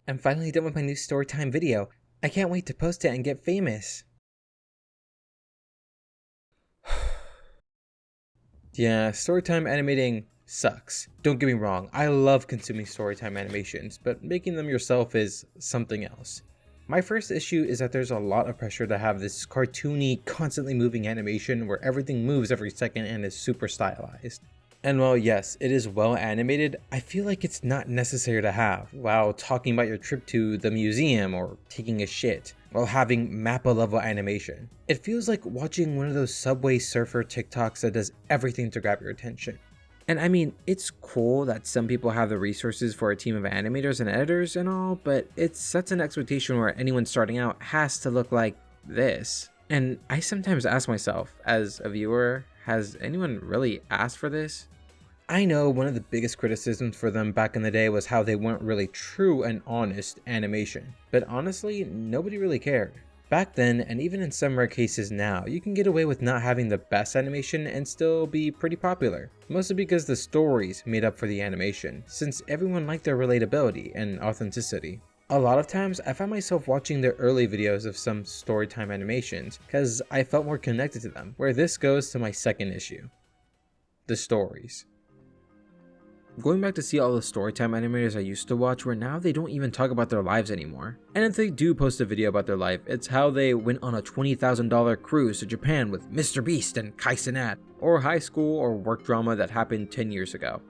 I'm finally done with my new Storytime video. I can't wait to post it and get famous. Yeah, Storytime animating sucks. Don't get me wrong, I love consuming Storytime animations, but making them yourself is something else. My first issue is that there's a lot of pressure to have this cartoony, constantly moving animation where everything moves every second and is super stylized. And while yes, it is well animated, I feel like it's not necessary to have while talking about your trip to the museum or taking a shit, while having Mappa level animation. It feels like watching one of those Subway Surfer TikToks that does everything to grab your attention. And I mean, it's cool that some people have the resources for a team of animators and editors and all, but it sets an expectation where anyone starting out has to look like this. And I sometimes ask myself, as a viewer, has anyone really asked for this? I know one of the biggest criticisms for them back in the day was how they weren't really true and honest animation, but honestly, nobody really cared. Back then, and even in some rare cases now, you can get away with not having the best animation and still be pretty popular, mostly because the stories made up for the animation, since everyone liked their relatability and authenticity. A lot of times, I find myself watching the early videos of some Storytime animations, because I felt more connected to them, where this goes to my second issue. The stories. Going back to see all the Storytime animators I used to watch where now they don't even talk about their lives anymore. And if they do post a video about their life, it's how they went on a $20,000 cruise to Japan with Mr. Beast and Kai Cenat, or high school or work drama that happened 10 years ago.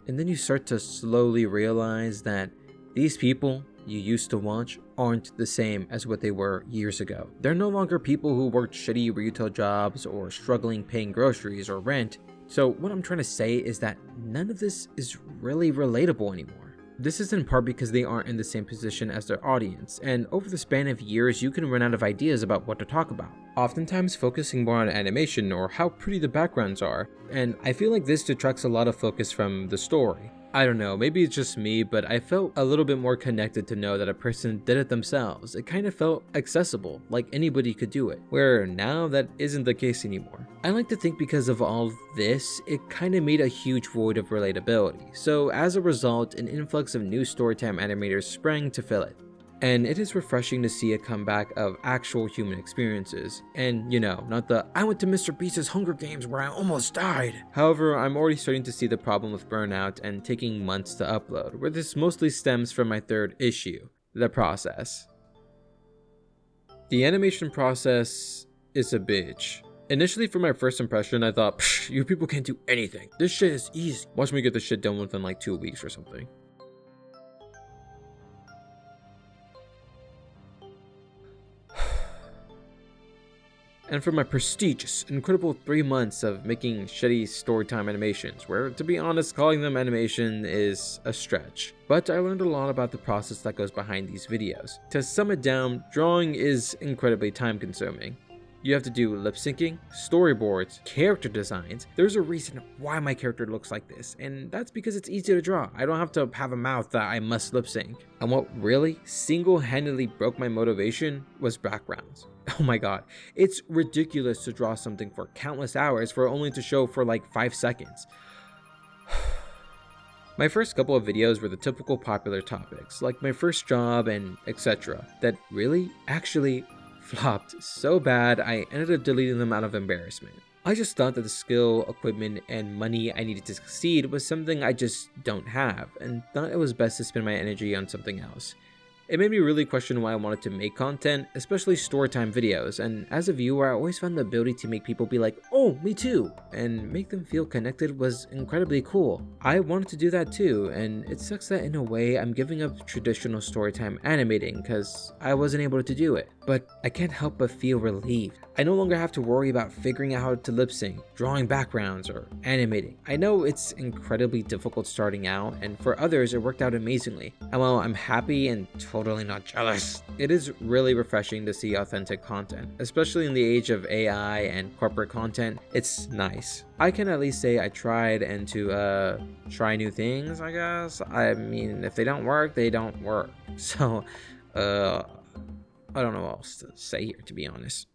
And then you start to slowly realize that these people you used to watch aren't the same as what they were years ago. They're no longer people who worked shitty retail jobs or struggling paying groceries or rent. So what I'm trying to say is that none of this is really relatable anymore. This is in part because they aren't in the same position as their audience, and over the span of years you can run out of ideas about what to talk about, oftentimes focusing more on animation or how pretty the backgrounds are, and I feel like this detracts a lot of focus from the story. I don't know, maybe it's just me, but I felt a little bit more connected to know that a person did it themselves. It kind of felt accessible, like anybody could do it, where now that isn't the case anymore. I like to think because of all this, it kind of made a huge void of relatability, so as a result, an influx of new Storytime animators sprang to fill it. And it is refreshing to see a comeback of actual human experiences. And you know, not the I went to Mr. Beast's Hunger Games where I almost died. However, I'm already starting to see the problem with burnout and taking months to upload, where this mostly stems from my third issue, the process. The animation process is a bitch. Initially, for my first impression, I thought, you people can't do anything. This shit is easy. Watch me get this shit done within like 2 weeks or something. And for my prestigious, incredible 3 months of making shitty Storytime animations, where to be honest, calling them animation is a stretch. But I learned a lot about the process that goes behind these videos. To sum it down, drawing is incredibly time consuming. You have to do lip syncing, storyboards, character designs. There's a reason why my character looks like this, and that's because it's easy to draw. I don't have to have a mouth that I must lip sync. And what really single-handedly broke my motivation was backgrounds. Oh my god, it's ridiculous to draw something for countless hours for only to show for like 5 seconds. My first couple of videos were the typical popular topics, like my first job and etc., that really, actually flopped so bad I ended up deleting them out of embarrassment. I just thought that the skill, equipment, and money I needed to succeed was something I just don't have, and thought it was best to spend my energy on something else. It made me really question why I wanted to make content, especially Storytime videos, and as a viewer I always found the ability to make people be like, oh, me too, and make them feel connected was incredibly cool. I wanted to do that too, and it sucks that in a way I'm giving up traditional Storytime animating because I wasn't able to do it. But I can't help but feel relieved. I no longer have to worry about figuring out how to lip sync, drawing backgrounds, or animating. I know it's incredibly difficult starting out, and for others it worked out amazingly. And while I'm happy and totally not jealous, it is really refreshing to see authentic content, especially in the age of AI and corporate content. It's nice. I can at least say I tried and to try new things, I guess. I mean, if they don't work, they don't work. So, I don't know what else to say here, to be honest.